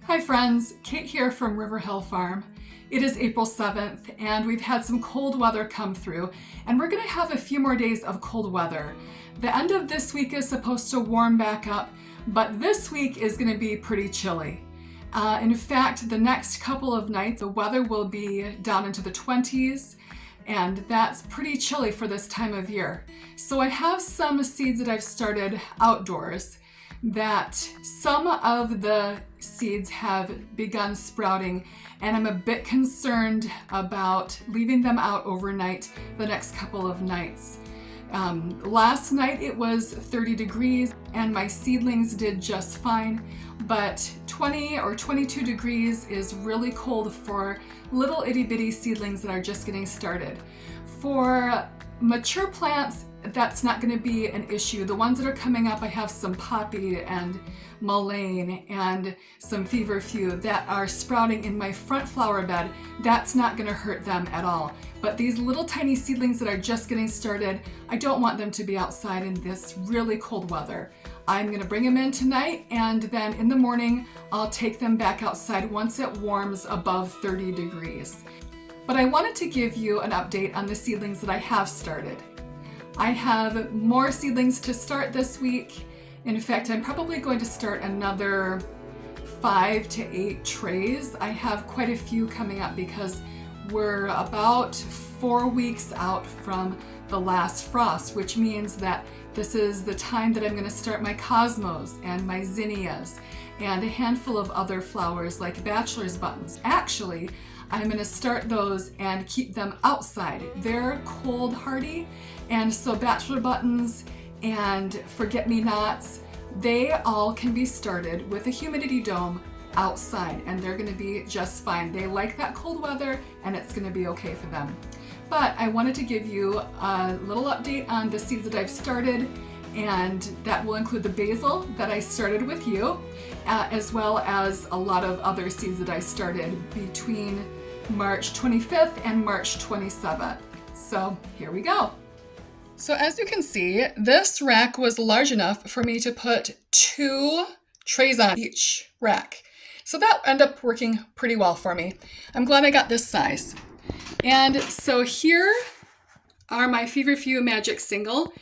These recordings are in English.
Hi friends, Kate here from River Hill Farm. It is April 7th and we've had some cold weather come through and we're going to have a few more days of cold weather. The end of this week is supposed to warm back up, but this week is going to be pretty chilly. In fact, the next couple of nights the weather will be down into the 20s and that's pretty chilly for this time of year. So I have some seeds that I've started outdoors that some of the seeds have begun sprouting, and I'm a bit concerned about leaving them out overnight the next couple of nights. Last night it was 30 degrees and my seedlings did just fine, but 20 or 22 degrees is really cold for little itty bitty seedlings that are just getting started. For mature plants, that's not going to be an issue. The ones that are coming up, I have some poppy and mullein and some feverfew that are sprouting in my front flower bed. That's not going to hurt them at all. But these little tiny seedlings that are just getting started, I don't want them to be outside in this really cold weather. I'm going to bring them in tonight, and then in the morning I'll take them back outside once it warms above 30 degrees. But I wanted to give you an update on the seedlings that I have started. I have more seedlings to start this week. In fact, I'm probably going to start another 5 to 8 trays. I have quite a few coming up because we're about 4 weeks out from the last frost, which means that this is the time that I'm going to start my cosmos and my zinnias and a handful of other flowers like bachelor's buttons. Actually, I'm going to start those and keep them outside. They're cold hardy, and so bachelor buttons and forget-me-nots, they all can be started with a humidity dome outside, and they're going to be just fine. They like that cold weather and it's going to be okay for them. But I wanted to give you a little update on the seeds that I've started, and that will include the basil that I started with you, as well as a lot of other seeds that I started between March 25th and March 27th. So here we go. So as you can see, this rack was large enough for me to put 2 trays on each rack. So that ended up working pretty well for me. I'm glad I got this size. And so here are my Feverfew Magic Single,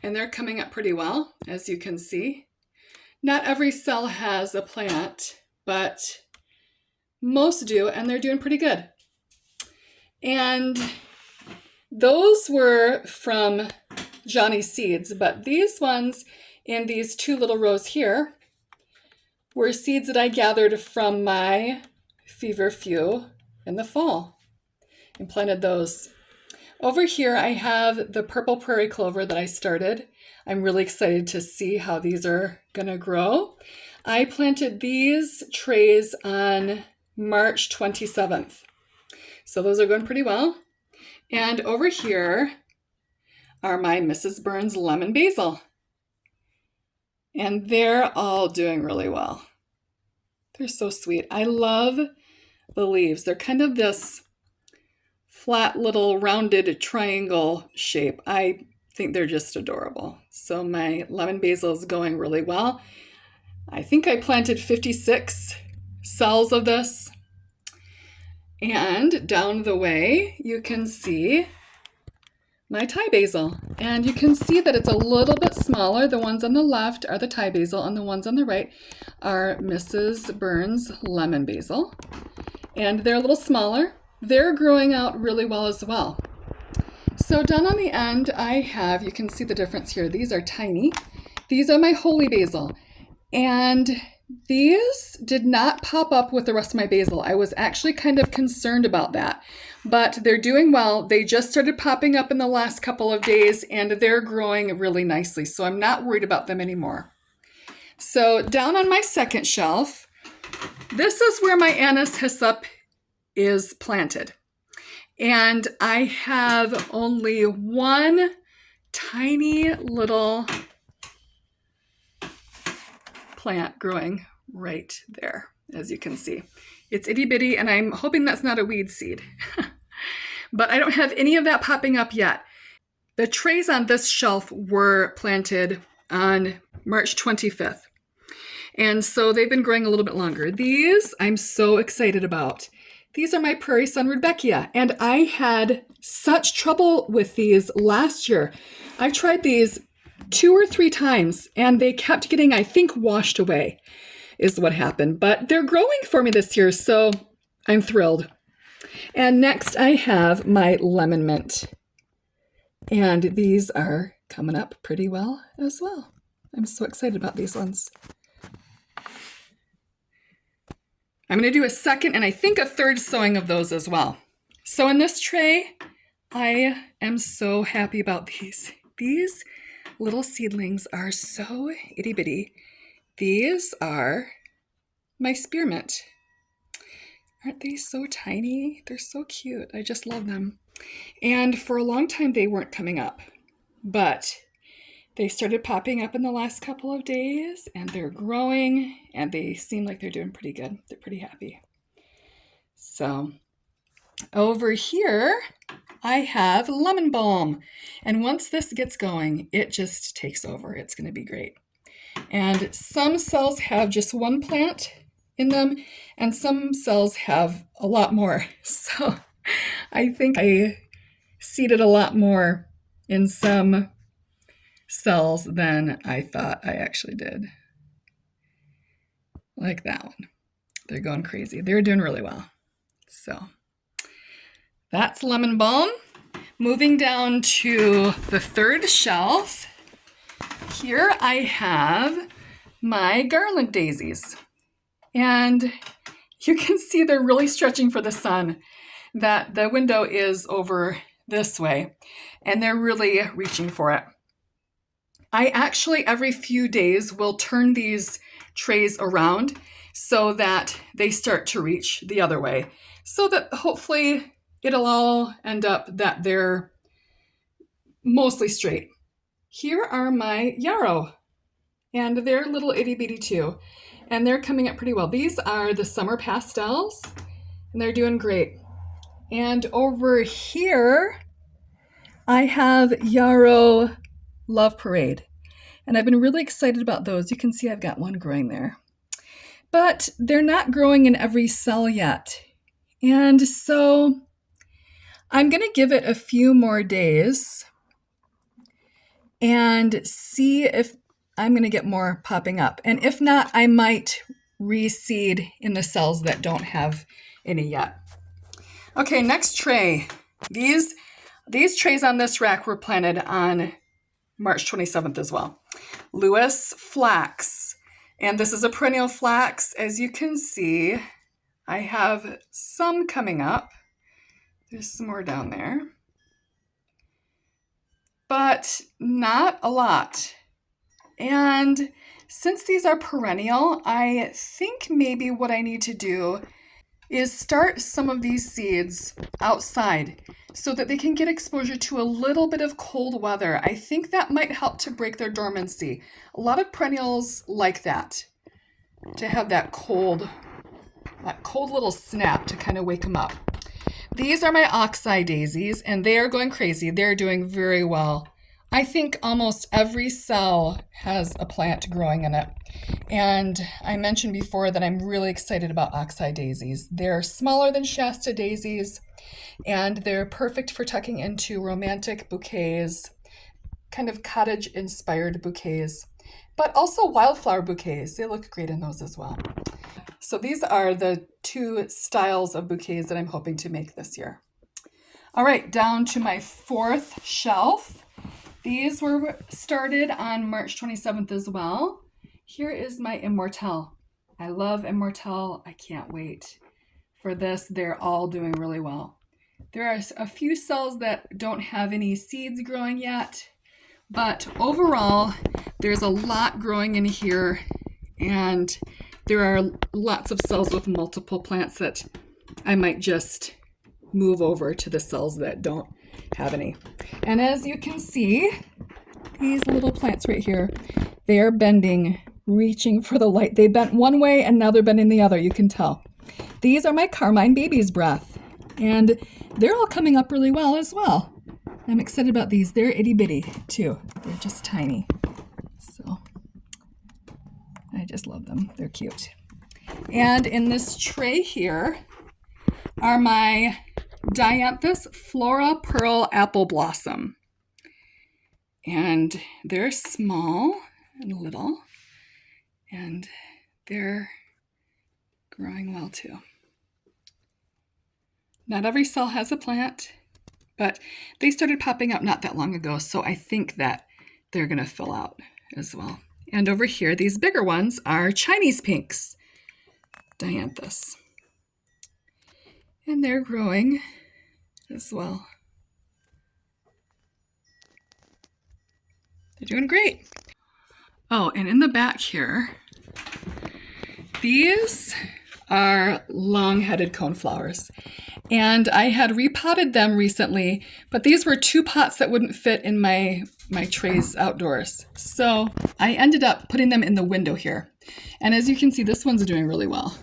and they're coming up pretty well, as you can see. Not every cell has a plant, but most do, and they're doing pretty good. And those were from Johnny's seeds, but these ones in these 2 little rows here were seeds that I gathered from my Feverfew in the fall and planted those. Over here I have the purple prairie clover that I started. I'm really excited to see how these are gonna grow. I planted these trays on March 27th. So those are going pretty well. And over here are my Mrs. Burns lemon basil. And they're all doing really well. They're so sweet. I love the leaves. They're kind of this flat little rounded triangle shape. I think they're just adorable. So my lemon basil is going really well. I think I planted 56 cells of this. And down the way, you can see my Thai basil. And you can see that it's a little bit smaller. The ones on the left are the Thai basil, and the ones on the right are Mrs. Burns lemon basil. And they're a little smaller. They're growing out really well as well. So down on the end, I have, you can see the difference here. These are tiny. These are my holy basil. And these did not pop up with the rest of my basil. I was actually kind of concerned about that, but they're doing well. They just started popping up in the last couple of days and they're growing really nicely. So I'm not worried about them anymore. So down on my second shelf, this is where my anise hyssop is planted. And I have only one tiny little plant growing right there, as you can see. It's itty bitty, and I'm hoping that's not a weed seed. But I don't have any of that popping up yet. The trays on this shelf were planted on March 25th. And so they've been growing a little bit longer. These I'm so excited about. These are my Prairie Sun Rudbeckia, and I had such trouble with these last year. I tried these 2 or 3 times, and they kept getting, I think, washed away is what happened. But they're growing for me this year, so I'm thrilled. And next I have my lemon mint. And these are coming up pretty well as well. I'm so excited about these ones. I'm going to do a second and I think a third sowing of those as well. So in this tray, I am so happy about these. These little seedlings are so itty bitty. These are my spearmint. Aren't they so tiny? They're so cute. I just love them. And for a long time, they weren't coming up, but they started popping up in the last couple of days, and they're growing, and they seem like they're doing pretty good. They're pretty happy. So over here, I have lemon balm. And once this gets going, it just takes over. It's going to be great. And some cells have just one plant in them, and some cells have a lot more. So I think I seeded a lot more in some cells than I thought I actually did. Like that one. They're going crazy. They're doing really well. So that's lemon balm. Moving down to the third shelf, here I have my garland daisies. And you can see they're really stretching for the sun, that the window is over this way, and they're really reaching for it. I actually, every few days, will turn these trays around so that they start to reach the other way, so that hopefully it'll all end up that they're mostly straight. Here are my yarrow, and they're little itty bitty too, and they're coming up pretty well. These are the summer pastels, and they're doing great. And over here, I have Yarrow Love Parade, and I've been really excited about those. You can see I've got one growing there, but they're not growing in every cell yet. And so I'm going to give it a few more days and see if I'm going to get more popping up. And if not, I might reseed in the cells that don't have any yet. Okay, next tray. These trays on this rack were planted on March 27th as well. Lewis flax. And this is a perennial flax. As you can see, I have some coming up. There's some more down there, but not a lot. And since these are perennial, I think maybe what I need to do is start some of these seeds outside so that they can get exposure to a little bit of cold weather. I think that might help to break their dormancy. A lot of perennials like that, to have that cold little snap to kind of wake them up. These are my oxeye daisies, and they are going crazy. They're doing very well. I think almost every cell has a plant growing in it. And I mentioned before that I'm really excited about oxeye daisies. They're smaller than Shasta daisies, and they're perfect for tucking into romantic bouquets, kind of cottage-inspired bouquets, but also wildflower bouquets. They look great in those as well. So these are the 2 styles of bouquets that I'm hoping to make this year. All right, down to my 4th shelf. These were started on March 27th as well. Here is my Immortelle. I love Immortelle. I can't wait for this. They're all doing really well. There are a few cells that don't have any seeds growing yet, but overall, there's a lot growing in here, and there are lots of cells with multiple plants that I might just move over to the cells that don't have any. And as you can see, these little plants right here, they are bending, reaching for the light. They bent one way and now they're bending the other, you can tell. These are my Carmine Baby's Breath, and they're all coming up really well as well. I'm excited about these. They're itty bitty too. They're just tiny. So I just love them. They're cute. And in this tray here are my Dianthus Flora Pearl Apple Blossom. And they're small and little, and they're growing well too. Not every cell has a plant, but they started popping up not that long ago, so I think that they're going to fill out as well. And over here, these bigger ones are Chinese pinks, Dianthus. And they're growing as well. They're doing great. Oh, and in the back here, these are long-headed coneflowers. And I had repotted them recently, but these were 2 pots that wouldn't fit in my trays outdoors. So I ended up putting them in the window here. And as you can see, this one's doing really well.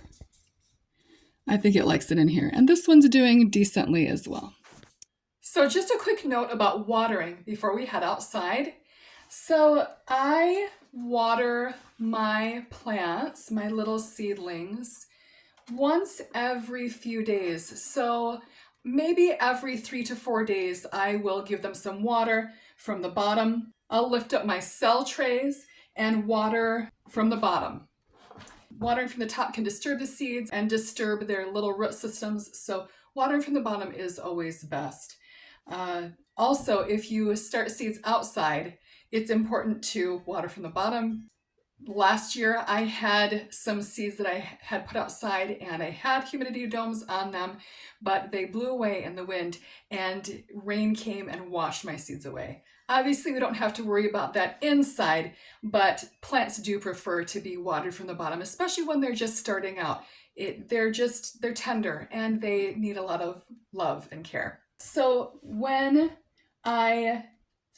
I think it likes it in here. And this one's doing decently as well. So just a quick note about watering before we head outside. So I water my plants, my little seedlings, once every few days. So maybe every 3 to 4 days, I will give them some water from the bottom. I'll lift up my cell trays and water from the bottom. Watering from the top can disturb the seeds and disturb their little root systems. So watering from the bottom is always best. Also, if you start seeds outside, it's important to water from the bottom. Last year, I had some seeds that I had put outside and I had humidity domes on them, but they blew away in the wind and rain came and washed my seeds away. Obviously, we don't have to worry about that inside, but plants do prefer to be watered from the bottom, especially when they're just starting out. They're tender and they need a lot of love and care. So when I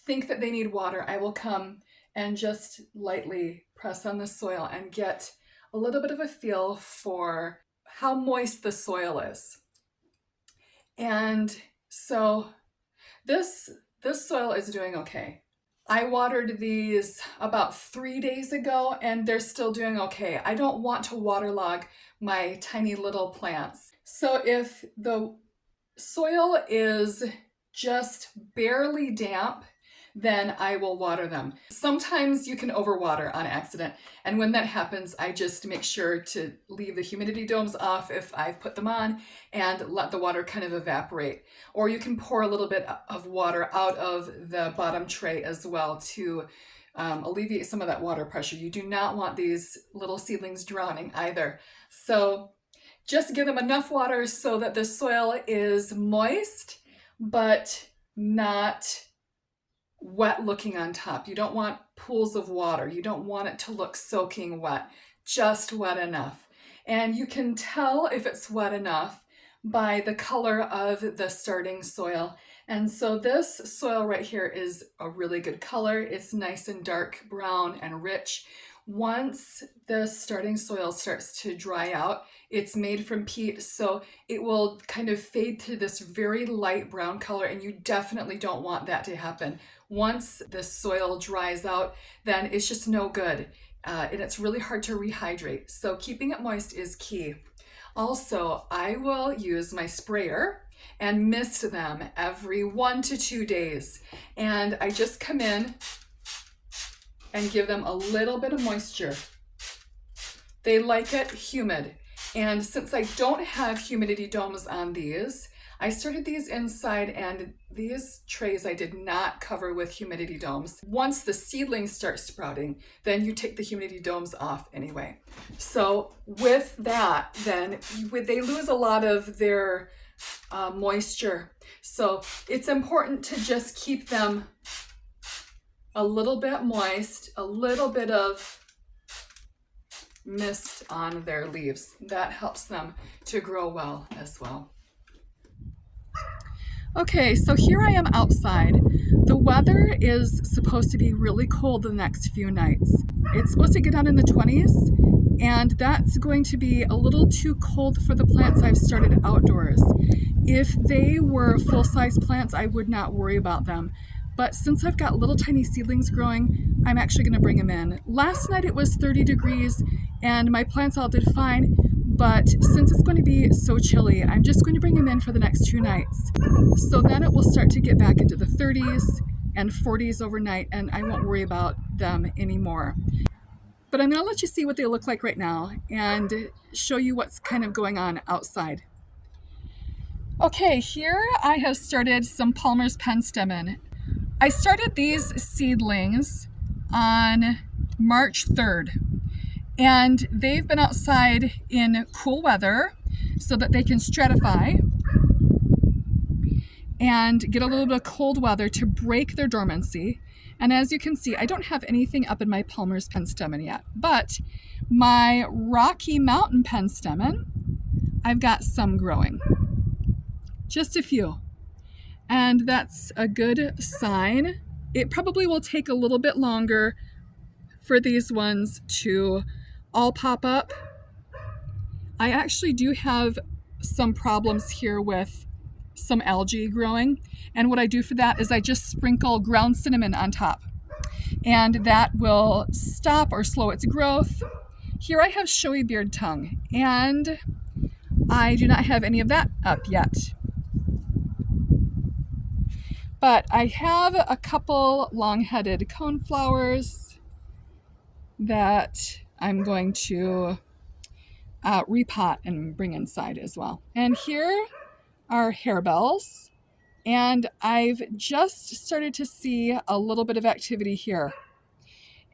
think that they need water, I will come and just lightly press on the soil and get a little bit of a feel for how moist the soil is. And so this soil is doing okay. I watered these about 3 days ago and they're still doing okay. I don't want to waterlog my tiny little plants. So if the soil is just barely damp, then I will water them. Sometimes you can overwater on accident. And when that happens, I just make sure to leave the humidity domes off if I've put them on and let the water kind of evaporate. Or you can pour a little bit of water out of the bottom tray as well to alleviate some of that water pressure. You do not want these little seedlings drowning either. So just give them enough water so that the soil is moist, but not wet looking on top. You don't want pools of water. You don't want it to look soaking wet, just wet enough. And you can tell if it's wet enough by the color of the starting soil. And so this soil right here is a really good color. It's nice and dark brown and rich. Once the starting soil starts to dry out, it's made from peat, so it will kind of fade to this very light brown color, and you definitely don't want that to happen. Once the soil dries out, then it's just no good, and it's really hard to rehydrate. So keeping it moist is key. Also, I will use my sprayer and mist them every 1 to 2 days, and I just come in and give them a little bit of moisture. They like it humid. And since I don't have humidity domes on these, I started these inside, and these trays I did not cover with humidity domes. Once the seedlings start sprouting, then you take the humidity domes off anyway. So with that, then they lose a lot of their moisture. So it's important to just keep them a little bit moist, a little bit of mist on their leaves. That helps them to grow well as well. Okay, so here I am outside. The weather is supposed to be really cold the next few nights. It's supposed to get down in the 20s, and that's going to be a little too cold for the plants I've started outdoors. If they were full-size plants, I would not worry about them. But since I've got little tiny seedlings growing, I'm actually going to bring them in. Last night it was 30 degrees and my plants all did fine, but since it's going to be so chilly, I'm just going to bring them in for the next 2 nights. So then it will start to get back into the 30s and 40s overnight, and I won't worry about them anymore. But I'm going to let you see what they look like right now and show you what's kind of going on outside. Okay, here I have started some Palmer's penstemon. I started these seedlings on March 3rd, and they've been outside in cool weather so that they can stratify and get a little bit of cold weather to break their dormancy. And as you can see, I don't have anything up in my Palmer's penstemon yet, but my Rocky Mountain penstemon, I've got some growing. Just a few. And that's a good sign. It probably will take a little bit longer for these ones to all pop up. I actually do have some problems here with some algae growing, and what I do for that is I just sprinkle ground cinnamon on top, and that will stop or slow its growth. Here I have showy beard tongue, and I do not have any of that up yet. But I have a couple long-headed coneflowers that I'm going to repot and bring inside as well. And here are harebells, and I've just started to see a little bit of activity here,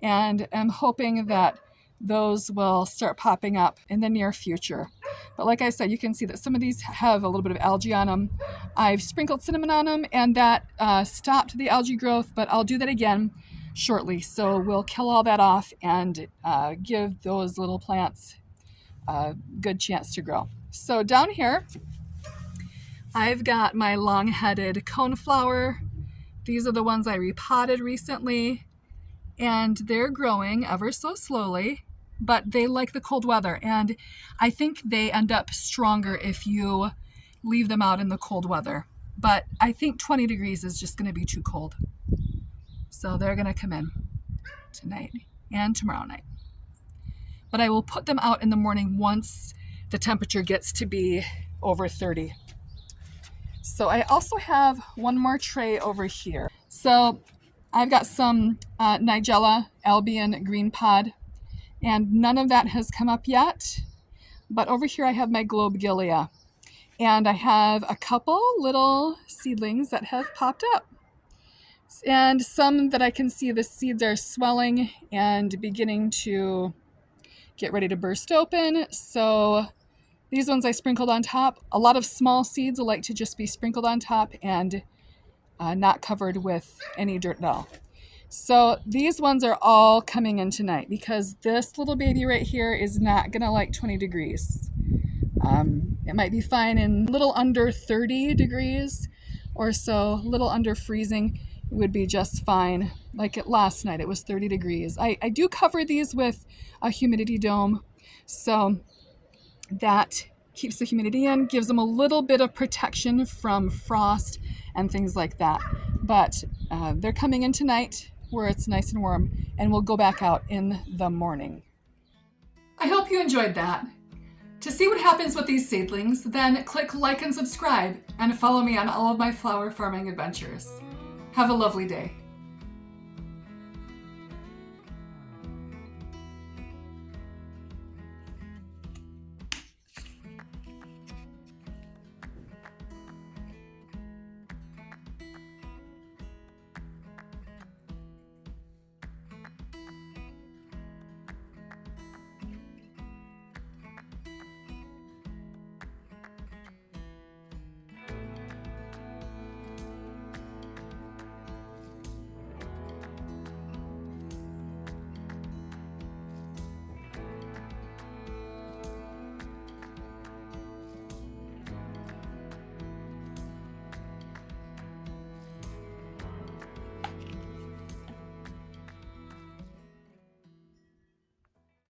and I'm hoping that those will start popping up in the near future. But like I said, you can see that some of these have a little bit of algae on them. I've sprinkled cinnamon on them, and that stopped the algae growth, but I'll do that again shortly. So we'll kill all that off and give those little plants a good chance to grow. So down here, I've got my long-headed coneflower. These are the ones I repotted recently, and they're growing ever so slowly, but they like the cold weather, and I think they end up stronger if you leave them out in the cold weather. But I think 20 degrees is just going to be too cold. So they're going to come in tonight and tomorrow night. But I will put them out in the morning once the temperature gets to be over 30. So I also have one more tray over here. So I've got some Nigella Albion green pod, and none of that has come up yet. But over here I have my Globegilia, and I have a couple little seedlings that have popped up, and some that I can see the seeds are swelling and beginning to get ready to burst open. So these ones I sprinkled on top. A lot of small seeds like to just be sprinkled on top and not covered with any dirt at all. So these ones are all coming in tonight because this little baby right here is not gonna like 20 degrees. It might be fine in a little under 30 degrees or so, a little under freezing would be just fine. Like last night, it was 30 degrees. I do cover these with a humidity dome, so that keeps the humidity in, gives them a little bit of protection from frost and things like that. But they're coming in tonight where it's nice and warm, and we'll go back out in the morning. I hope you enjoyed that. To see what happens with these seedlings, then click like and subscribe, and follow me on all of my flower farming adventures. Have a lovely day.